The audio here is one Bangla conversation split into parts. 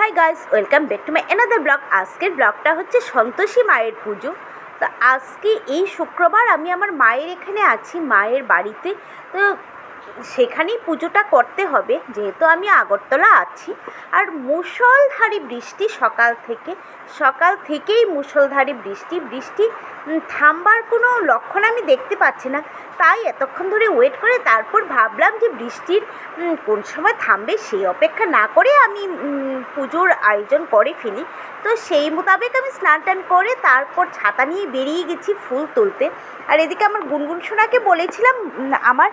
Hi guys, welcome back to my another blog. আজকের ব্লগটা হচ্ছে সন্তোষী মায়ের পুজো। তো আজকে এই শুক্রবার আমি আমার মায়ের এখানে আছি, মায়ের বাড়িতে। তো সেখানেই পুজোটা করতে হবে, যেহেতু আমি আগরতলা আছি। আর মুষলধারে বৃষ্টি সকাল থেকেই মুষলধারে বৃষ্টি থামবার কোনো লক্ষণ আমি দেখতে পাচ্ছি না। তাই এতক্ষণ ধরে ওয়েট করে তারপর ভাবলাম যে বৃষ্টির কোন সময় থামবে সেই অপেক্ষা না করে আমি পুজোর আয়োজন করে ফেলি। তো সেই মোতাবেক আমি স্নান টান করে তারপর ছাতা নিয়ে বেরিয়ে গেছি ফুল তুলতে। আর এদিকে আমার গুনগুন সোনাকে বলেছিলাম আমার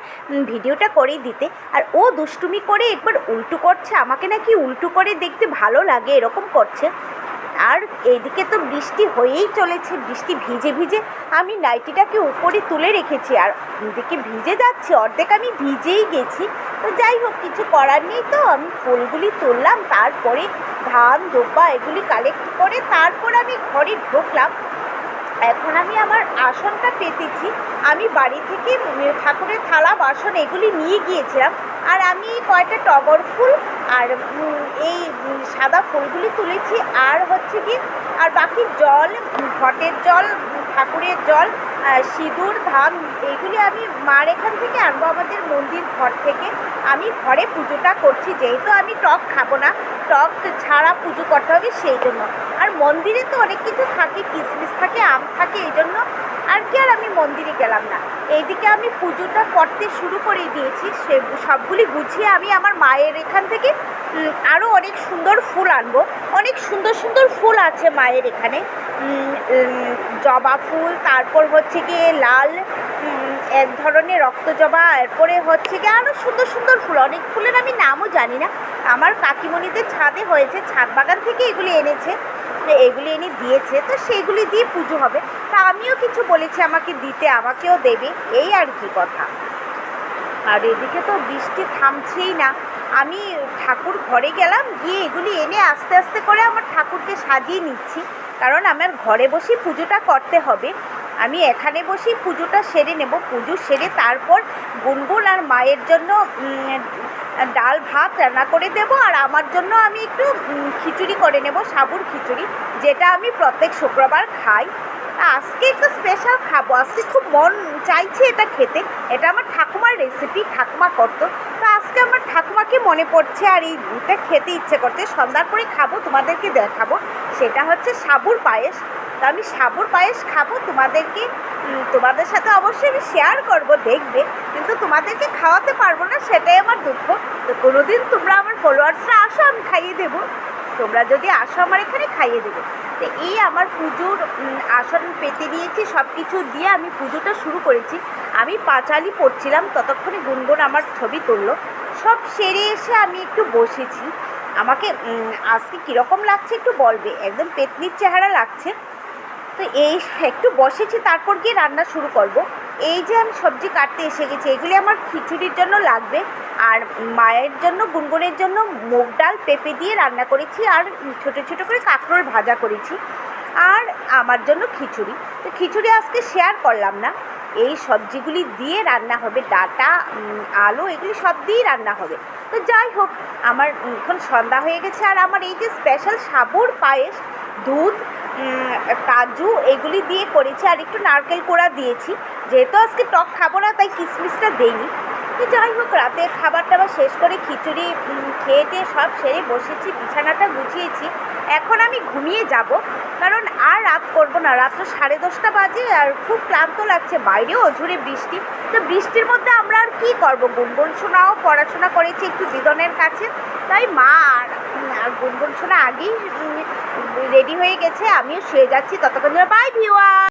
ভিডিওটা করে দিতে, আর ও দুষ্টুমি করে একবার উল্টো করছে, আমাকে নাকি উল্টো করে দেখতে ভালো লাগে এরকম করছে। আর এইদিকে তো বৃষ্টি হয়েই চলেছে, বৃষ্টি ভিজে ভিজে আমি নাইটিটাকে উপরে তুলে রেখেছি, আর এদিকে ভিজে যাচ্ছে, অর্ধেক আমি ভিজেই গেছি। তো যাই হোক, কিছু করার নেই। তো আমি ফুলগুলি তুললাম, তারপরে ধান দোব্বা এগুলি কালেক্ট করে তারপর আমি ঘরে ঢুকলাম। এখন আমি আমার আসনটা পেতেছি। আমি বাড়ি থেকে ঠাকুরের থালা বাসন এগুলি নিয়ে গিয়েছিলাম, আর আমি কয়টা টগর ফুল আর এই সাদা ফুলগুলি তুলেছি, আর হচ্ছে কি আর বাকি জল, ঘটের জল, ঠাকুরের জল, সিঁদুর, ধান এইগুলি আমি মার এখান থেকে আনবো, আমাদের মন্দির ঘর থেকে। আমি ঘরে পুজোটা করছি, যেহেতু আমি টক খাবো না, টক ছাড়া পুজো করতে হবে সেই জন্য। আর মন্দিরে তো অনেক কিছু থাকে, কিশমিশ থাকে, আম থাকে, এই জন্য আর কি আর আমি মন্দিরে গেলাম না। এইদিকে আমি পুজোটা করতে শুরু করে দিয়েছি, সে সবগুলি গুছিয়ে আমি আমার মায়ের এখান থেকে আরও অনেক সুন্দর ফুল আনবো। অনেক সুন্দর সুন্দর ফুল আছে মায়ের এখানে, জবা ফুল, তারপর হচ্ছে গিয়ে লাল এক ধরনের রক্ত জবা, এরপরে হচ্ছে গিয়ে আরও সুন্দর সুন্দর ফুল, অনেক ফুলের আমি নামও জানি না। আমার কাকিমণিদের ছাদে হয়েছে, ছাদ বাগান থেকে এগুলি এনেছে, এগুলি এনে দিয়েছে, তো সেইগুলি দিয়ে পুজো হবে। তা আমিও কিছু বলেছি আমাকে দিতে, আমাকেও দেবে, এই আর কি কথা। আর এদিকে তো বৃষ্টি থামছেই না। আমি ঠাকুর ঘরে গেলাম, গিয়ে এগুলি এনে আস্তে আস্তে করে আমার ঠাকুরকে সাজিয়ে নিচ্ছি, কারণ আমার ঘরে বসেই পুজোটা করতে হবে। আমি এখানে বসেই পুজোটা সেরে নেব। পুজো সেরে তারপর গুনগুন আর মায়ের জন্য ডাল ভাত রান্না করে দেব, আর আমার জন্য আমি একটু খিচুড়ি করে নেব, সাবুর খিচুড়ি, যেটা আমি প্রত্যেক শুক্রবার খাই। আজকে একটু স্পেশাল খাবো, আজকে খুব মন চাইছে এটা খেতে। এটা আমার ঠাকুমার রেসিপি, ঠাকুমা করতো। তো আজকে আমার ঠাকুমাকে মনে পড়ছে, আর এইটা খেতে ইচ্ছে করছে। সন্ধ্যার পরে খাবো, তোমাদেরকে দেখাবো। সেটা হচ্ছে সাবুর পায়েস। তো আমি সাবুর পায়েস খাবো, তোমাদের সাথে অবশ্যই আমি শেয়ার করবো, দেখবে, কিন্তু তোমাদেরকে খাওয়াতে পারবো না, সেটাই আমার দুঃখ। তো কোনোদিন তোমরা আমার ফলোয়ার্সরা আসো, আমি খাইয়ে দেবো। তোমরা যদি আসো আমার এখানে, খাইয়ে দেবো। তো এই আমার পুজোর আসন পেতে দিয়েছি, সব কিছু দিয়ে আমি পুজোটা শুরু করেছি। আমি পাঁচালি পড়ছিলাম, ততক্ষণে গুনগুন আমার ছবি তুললো। সব সেরে এসে আমি একটু বসেছি। আমাকে আজকে কীরকম লাগছে একটু বলবে, একদম পেতনির চেহারা লাগছে। তো এই একটু বসেছি, তারপর গিয়ে রান্না শুরু করব। এই যে আমি সবজি কাটতে এসে গেছি, এগুলি আমার খিচুড়ির জন্য লাগবে। আর মায়ের জন্য, গুনগুনের জন্য মুগ ডাল পেঁপে দিয়ে রান্না করেছি, আর ছোটো ছোটো করে কাঁকরোল ভাজা করেছি, আর আমার জন্য খিচুড়ি। তো খিচুড়ি আজকে শেয়ার করলাম না, এই সবজিগুলি দিয়ে রান্না হবে, ডাঁটা, আলু, এগুলি সব দিয়েই রান্না হবে। তো যাই হোক, আমার এখন সন্ধ্যা হয়ে গেছে, আর আমার এই যে স্পেশাল সাবুর পায়েস, দুধ, কাজু এগুলি দিয়ে করেছি, আর একটু নারকেল কোড়া দিয়েছি। যেহেতু আজকে টক খাবো না, তাই কিশমিশটা দেইনি। তো যাই হোক, রাতের খাবার টাবার শেষ করে খিচুড়ি খেয়ে টেয়ে সব সেরে বসেছি, বিছানাটা গুছিয়েছি। এখন আমি ঘুমিয়ে যাব, কারণ আর রাত করবো না। রাত তো 10:30 বাজে, আর খুব ক্লান্ত লাগছে, বাইরেও অঝুরে বৃষ্টি। তো বৃষ্টির মধ্যে আমরা আর কী করবো? গুনগুন সোনাও পড়াশোনা করেছে একটু দিদনের কাছে, তাই মা আর গুনগুন সোনা আগেই রেডি হয়ে গেছে, আমিও শুয়ে যাচ্ছি। ততক্ষণ বাই ভিউয়ার।